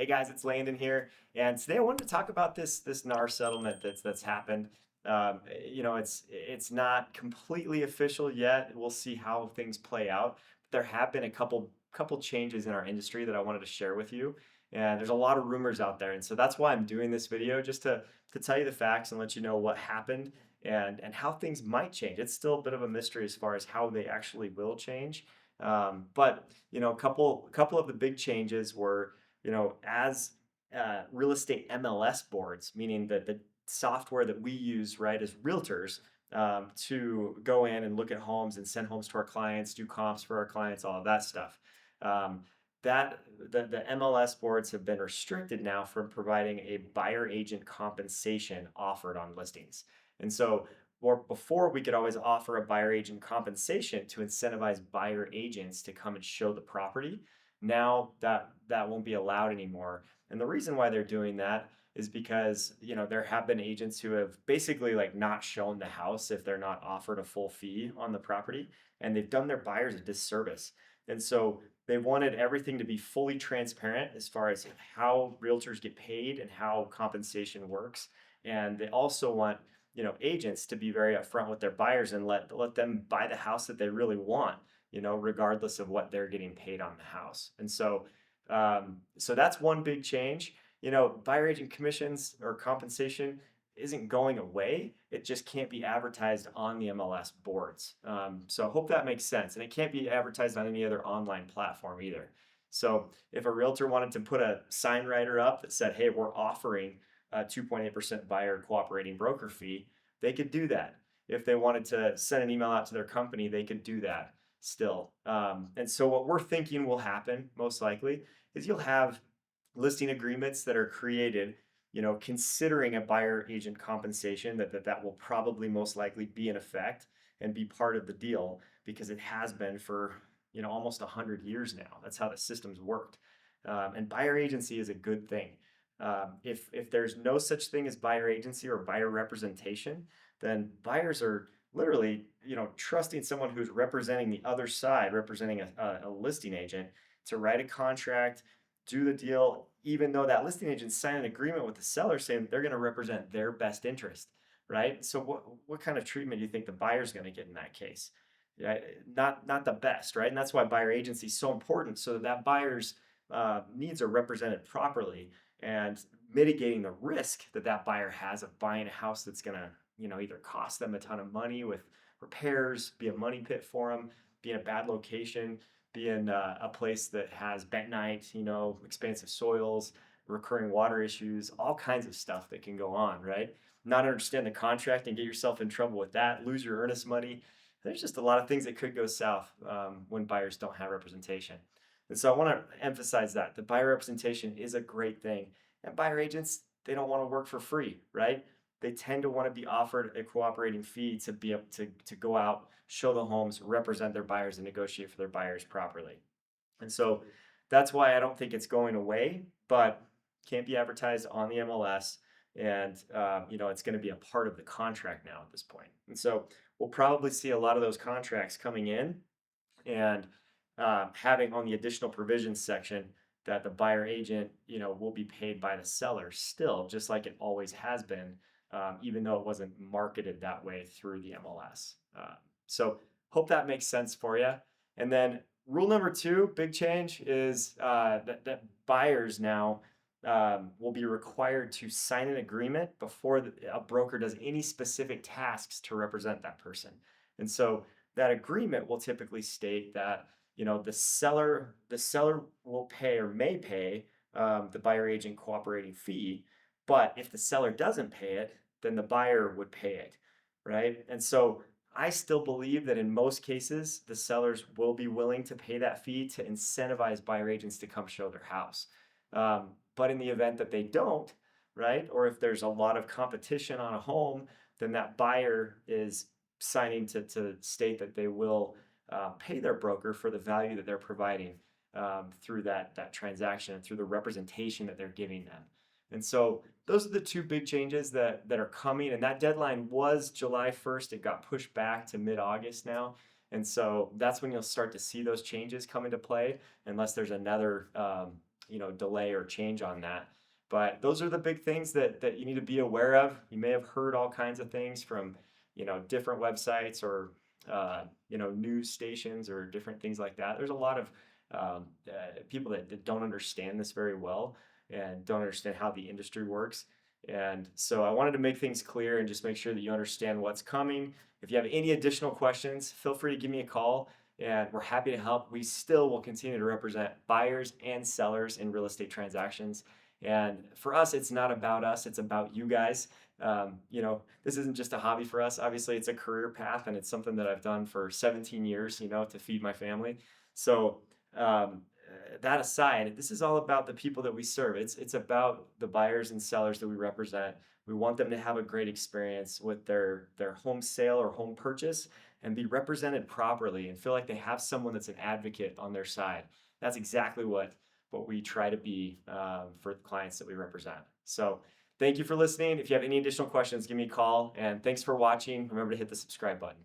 Hey guys, it's Landon here, and today I wanted to talk about this NAR settlement that's happened. It's not completely official yet. We'll see how things play out. But there have been a couple changes in our industry that I wanted to share with you, and there's a lot of rumors out there, and so that's why I'm doing this video just to tell you the facts and let you know what happened and how things might change. It's still a bit of a mystery as far as how they actually will change. But a couple of the big changes were, as real estate MLS boards, meaning that the software that we use, right, as realtors, to go in and look at homes and send homes to our clients, do comps for our clients, all of that stuff. Um, that the MLS boards have been restricted now from providing a buyer agent compensation offered on listings. And so, or before, we could always offer a buyer agent compensation to incentivize buyer agents to come and show the property. Now that won't be allowed anymore. And the reason why they're doing that is because, there have been agents who have basically like not shown the house if they're not offered a full fee on the property, and they've done their buyers a disservice. And so they wanted everything to be fully transparent as far as how realtors get paid and how compensation works. And they also want, agents to be very upfront with their buyers and let them buy the house that they really want, regardless of what they're getting paid on the house. And so that's one big change. Buyer agent commissions or compensation isn't going away. It just can't be advertised on the MLS boards. So I hope that makes sense. And it can't be advertised on any other online platform either. So if a realtor wanted to put a sign writer up that said, hey, we're offering a 2.8% buyer cooperating broker fee, they could do that. If they wanted to send an email out to their company, they could do that still. And so what we're thinking will happen most likely is you'll have listing agreements that are created, considering a buyer agent compensation that will probably most likely be in effect and be part of the deal because it has been for, almost 100 years now. That's how the system's worked. And buyer agency is a good thing. If there's no such thing as buyer agency or buyer representation, then buyers are literally, trusting someone who's representing the other side, representing a listing agent, to write a contract, do the deal, even though that listing agent signed an agreement with the seller saying they're going to represent their best interest, right? So what kind of treatment do you think the buyer's going to get in that case? Yeah, not the best, right? And that's why buyer agency is so important, so that buyer's needs are represented properly and mitigating the risk that buyer has of buying a house that's going to, either cost them a ton of money with repairs, be a money pit for them, be in a bad location, be in a place that has bentonite, expansive soils, recurring water issues, all kinds of stuff that can go on, right? Not understand the contract and get yourself in trouble with that, lose your earnest money. There's just a lot of things that could go south when buyers don't have representation. And so I want to emphasize that the buyer representation is a great thing. And buyer agents, they don't want to work for free, right? They tend to want to be offered a cooperating fee to be able to go out, show the homes, represent their buyers, and negotiate for their buyers properly. And so that's why I don't think it's going away, but can't be advertised on the MLS. And, it's going to be a part of the contract now at this point. And so we'll probably see a lot of those contracts coming in and having on the additional provisions section that the buyer agent, will be paid by the seller still, just like it always has been, even though it wasn't marketed that way through the MLS. So hope that makes sense for you. And then rule number 2, big change, is that buyers now will be required to sign an agreement before a broker does any specific tasks to represent that person. And so that agreement will typically state that, the seller will pay or may pay the buyer agent cooperating fee, but if the seller doesn't pay it, then the buyer would pay it, right? And so I still believe that in most cases, the sellers will be willing to pay that fee to incentivize buyer agents to come show their house. But in the event that they don't, right, or if there's a lot of competition on a home, then that buyer is signing to state that they will pay their broker for the value that they're providing through that transaction and through the representation that they're giving them. And so those are the 2 big changes that are coming. And that deadline was July 1st. It got pushed back to mid-August now. And so that's when you'll start to see those changes come into play, unless there's another delay or change on that. But those are the big things that you need to be aware of. You may have heard all kinds of things from different websites or news stations or different things like that. There's a lot of people that don't understand this very well and don't understand how the industry works. And so I wanted to make things clear and just make sure that you understand what's coming. If you have any additional questions, feel free to give me a call and we're happy to help. We still will continue to represent buyers and sellers in real estate transactions. And for us, it's not about us, it's about you guys. This isn't just a hobby for us. Obviously, it's a career path and it's something that I've done for 17 years, to feed my family. So, that aside, this is all about the people that we serve. It's about the buyers and sellers that we represent. We want them to have a great experience with their home sale or home purchase and be represented properly and feel like they have someone that's an advocate on their side. That's exactly what we try to be for the clients that we represent. So thank you for listening. If you have any additional questions, give me a call. And thanks for watching. Remember to hit the subscribe button.